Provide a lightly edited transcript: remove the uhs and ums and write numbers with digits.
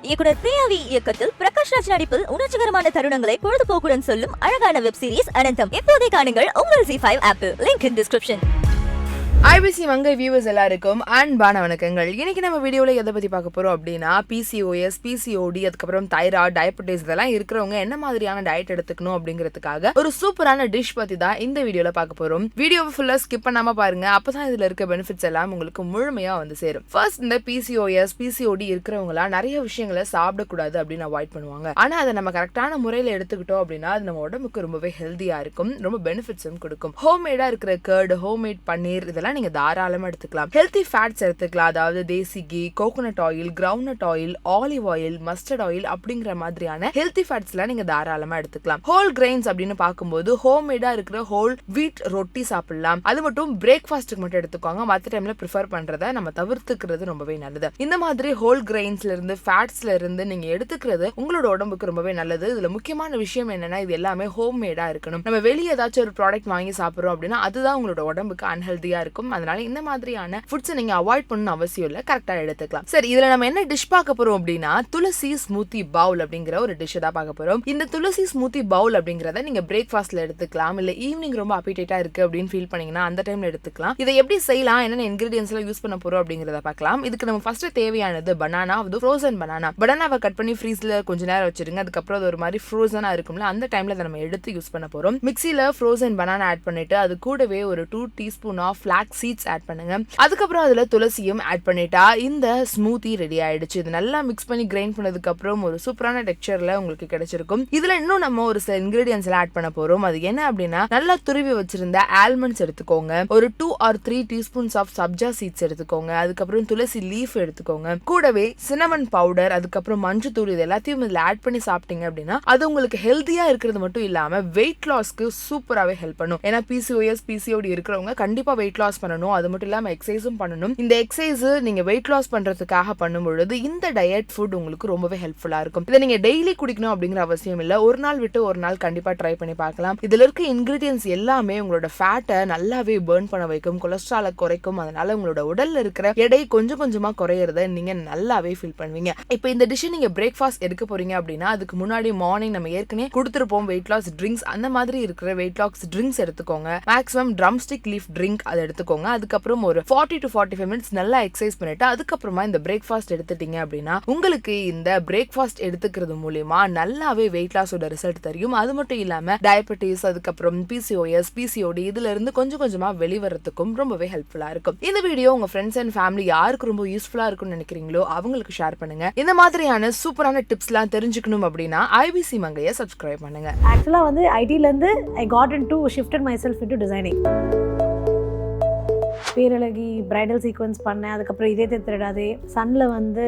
இயக்குனர் பிரியாவி இயக்கத்தில் பிரகாஷ் ராஜ் நடிப்பில் உணர்ச்சிகரமான தருணங்களை பொழுதுபோக்குடன் சொல்லும் அழகான வெப் சீரிஸ் அனந்தம். இப்போதே காணுங்கள் உங்கள் Z5 ஆப்பில். Link in description. IBC Mangai viewers எல்லாருக்கும் அன்பான வணக்கங்கள். இன்னைக்கு நம்ம வீடியோல எதை பத்தி பார்க்க போறோம் அப்படின்னா PCOS, PCOD, அதுக்கப்புறம் தைராய்டு, டயபெட்டிஸ் இதெல்லாம் இருக்கிறவங்க என்ன மாதிரியான டயட் எடுத்துக்கணும் அப்படிங்கிறதுக்காக ஒரு சூப்பரான டிஷ் பத்தி தான் இந்த வீடியோல பார்க்க போறோம். வீடியோவை ஃபுல்லா ஸ்கிப் பண்ணாம பாருங்க, அப்பதான் இதுல இருக்க பெனிஃபிட்ஸ் எல்லாம் உங்களுக்கு முழுமையா வந்து சேரும். ஃபர்ஸ்ட், இந்த PCOS, PCOD இருக்கிறவங்களா நிறைய விஷயங்களை சாப்பிடக்கூடாது அப்படின்னு அவாய்ட் பண்ணுவாங்க. ஆனா அதை நம்ம கரெக்டான முறையில எடுத்துக்கிட்டோம் அப்படின்னா அது நம்ம உடம்புக்கு ரொம்பவே ஹெல்தியா இருக்கும், ரொம்ப பெனிஃபிட்ஸும் கொடுக்கும். ஹோம்மேடா இருக்கிற கர்டு, ஹோம்மேட் பன்னீர் இதெல்லாம் நீங்க தாராளமா எடுத்துக்கலாம். ஹெல்தி ஃபேட்ஸ் எடுத்துக்கலாம், அதாவது desi ghee, coconut oil, groundnut oil, olive oil, mustard oil அப்படிங்கிற மாதிரியான ஹெல்தி ஃபேட்ஸ் எல்லாம் நீங்க தாராளமா எடுத்துக்கலாம். ஹோல் கிரெயின்ஸ் அப்படின்னு பார்க்கும்போது ஹோம்மேடா இருக்கிற ஹோல் வீட் ரொட்டி சாப்பிடலாம். அது மட்டும் பிரேக்ஃபாஸ்ட்டுக்கு மட்டும் எடுத்துக்கோங்க, மற்ற டைம்ல ப்ரிஃபர் பண்றதை நம்ம தவிர்த்துக்கிறது ரொம்பவே நல்லது. இந்த மாதிரி ஹோல் கிரெயின்ஸ்ல இருந்து ஃபேட்ஸ்ல இருந்து நீங்க எடுத்துக்கிறது உங்களோட உடம்புக்கு ரொம்பவே நல்லது. இதுல முக்கியமான விஷயம் என்னன்னா இது எல்லாமே ஹோம்மேடா இருக்கணும். நம்ம வெளியே ஏதாச்சும் ஒரு ப்ராடக்ட் வாங்கி சாப்பிடுறோம் அப்படின்னா அதுதான் உங்களோட உடம்புக்கு அன்ஹெல்தியா இருக்கும். அதனால இந்த மாதிரியான ஃபுட்ஸ் நீங்க அவாய்ட் பண்ணணும் அவசியம் இல்ல, கரெக்டா எடுத்துக்கலாம். சரி, இதுல நம்ம என்ன டிஷ் பார்க்க போறோம் அப்படின்னா துளசி ஸ்மூத்தி பவுல் அப்படிங்கிற ஒரு டிஷ் தான் பார்க்க போறோம். இந்த துளசி ஸ்மூத்தி பவுல் அப்படிங்கறத நீங்க பிரேக்ஃபாஸ்ட்ல எடுத்துக்கலாம், இல்ல ஈவினிங் ரொம்ப அப்பிடைட்டா இருக்கு அப்படின்னு ஃபீல் பண்ணீங்கன்னா அந்த டைம்ல எடுத்துக்கலாம். இதை எப்படி செய்யலாம், என்னென்ன இன்கிரிடியன்ஸ் எல்லாம் யூஸ் பண்ண போறோம் அப்படிங்கறத பார்க்கலாம். இதுக்கு நம்ம ஃபர்ஸ்ட் தேவையானது பனானா, அது ஃப்ரோசன் பனானா. பனானாவை கட் பண்ணி ஃப்ரீஸ்ல கொஞ்ச நேரம் வச்சிருங்க. அதுக்கப்புறம் அது ஒரு மாதிரி ஃப்ரோசனா இருக்கும்ல, அந்த டைம்ல அதை நம்ம எடுத்து யூஸ் பண்ண போறோம். மிக்ஸில ஃப்ரோசன் பனானா ஆட் பண்ணிட்டு அது கூடவே ஒரு 2 teaspoon of flax seeds add பண்ணுங்க. அதுக்கப்புறம் அதுல துளசியும் ஆட் பண்ணிட்டா இந்த ஸ்மூத்தி ரெடி ஆயிடுச்சு. இது நல்லா மிக்ஸ் பண்ணி கிரைண்ட் பண்ணதுக்கு அப்புறம் ஒரு சூப்பரான டெக்ஸ்சர்ல உங்களுக்கு கிடைச்சிருக்கும். இதுல இன்னும் நம்ம ஒரு சில இன்கிரிடியன்ஸ் எல்லாம் ஆட் பண்ண போறோம். அது என்ன அப்படின்னா நல்லா துருவி வச்சிருந்த ஆல்மண்ட்ஸ் எடுத்துக்கோங்க, ஒரு 2 or 3 teaspoons of sabja seeds எடுத்துக்கோங்க, அதுக்கப்புறம் துளசி லீஃப் எடுத்துக்கோங்க, கூடவே சினமன் பவுடர், அதுக்கப்புறம் மஞ்சத்தூள், இது எல்லாத்தையும் இதுல ஆட் பண்ணி சாப்பிட்டீங்க அப்படின்னா அது உங்களுக்கு ஹெல்தியா இருக்கிறது மட்டும் இல்லாம வெயிட் லாஸ்க்கு சூப்பராகவே ஹெல்ப் பண்ணும். ஏன்னா PCOS, PCOD இருக்கிறவங்க கண்டிப்பா வெயிட் லாஸ் பண்ணணும், அது மட்டும் இல்லாம எக்ஸசைஸும் பண்ணணும். இந்த எக்ஸசைஸ் நீங்க வெயிட் லாஸ் பண்றதுக்காக பண்ணும்பொழுது இந்த டயட் ஃபுட் உங்களுக்கு ரொம்பவே ஹெல்ப்ஃபுல்லா இருக்கும். இதை நீங்க டெய்லி குடிக்கணும் அப்படிங்கிற அவசியம் இல்ல, ஒரு நாள் விட்டு ஒரு நாள் கண்டிப்பா ட்ரை பண்ணி பார்க்கலாம். இதுல இருக்க இன்கிரிடியன்ஸ் எல்லாமே உங்களோட ஃபேட்டை நல்லாவே பர்ன் பண்ண வைக்கும், கொலஸ்ட்ராலை குறைக்கும். அதனால உங்களோட உடல்ல இருக்கிற எடை கொஞ்சம் கொஞ்சமா குறையறத நீங்க நல்லாவே ஃபீல் பண்ணுவீங்க. இப்போ இந்த டிஷ் நீங்க பிரேக்ஃபாஸ்ட் எடுக்க போறீங்க அப்படின்னா அதுக்கு முன்னாடி மார்னிங் நம்ம ஏற்கனவே கொடுத்துருப்போம் வெயிட் லாஸ் ட்ரிங்க்ஸ், அந்த மாதிரி இருக்கிற வெயிட் லாஸ் ட்ரிங்க்ஸ் எடுத்துக்கோங்க. Maximum drum stick leaf drink அதை எடுத்துக்கோங்க. அதுக்கப்புறம் ஒரு 40 to 45 மினிட்ஸ் நல்லா எக்ஸசைஸ் பண்ணிட்டு அதுக்கப்புறமா இந்த பிரேக்ஃபாஸ்ட் எடுத்துட்டீங்க அப்படின்னா உங்களுக்கு இந்த பிரேக்ஃபாஸ்ட் எடுத்துக்கிறது மூலமா நல்லாவே வெயிட் லாஸோட ரிசல்ட் தெரியும். அது மட்டும் இல்லாம டயபெட்டிஸ், அதுக்கப்புறம் PCOS, PCOD இதுல இருந்து கொஞ்சம் கொஞ்சமா வெளிவரத்துக்கும் ரொம்பவே ஹெல்ப்ஃபுல்லா இருக்கும். இந்த வீடியோ உங்க ஃப்ரெண்ட்ஸ் அண்ட் ஃபேமிலி யாருக்கு ரொம்ப யூஸ்ஃபுல்லா இருக்கும்னு நினைக்கிறீங்களோ அவங்களுக்கு ஷேர் பண்ணுங்க. இந்த மாதிரியான சூப்பரான டிப்ஸ் எல்லாம் தெரிஞ்சுக்கணும் அப்படின்னா IBC மங்கையை சப்ஸ்கிரைப் பண்ணுங்க. ஆக்சுவலா வந்து ஐடில இருந்து I got into shifted myself into designing. Perazhagi bridal sequence பண்ணேன், அதுக்கப்புறம் இதே திருடாதே, சன்ல வந்து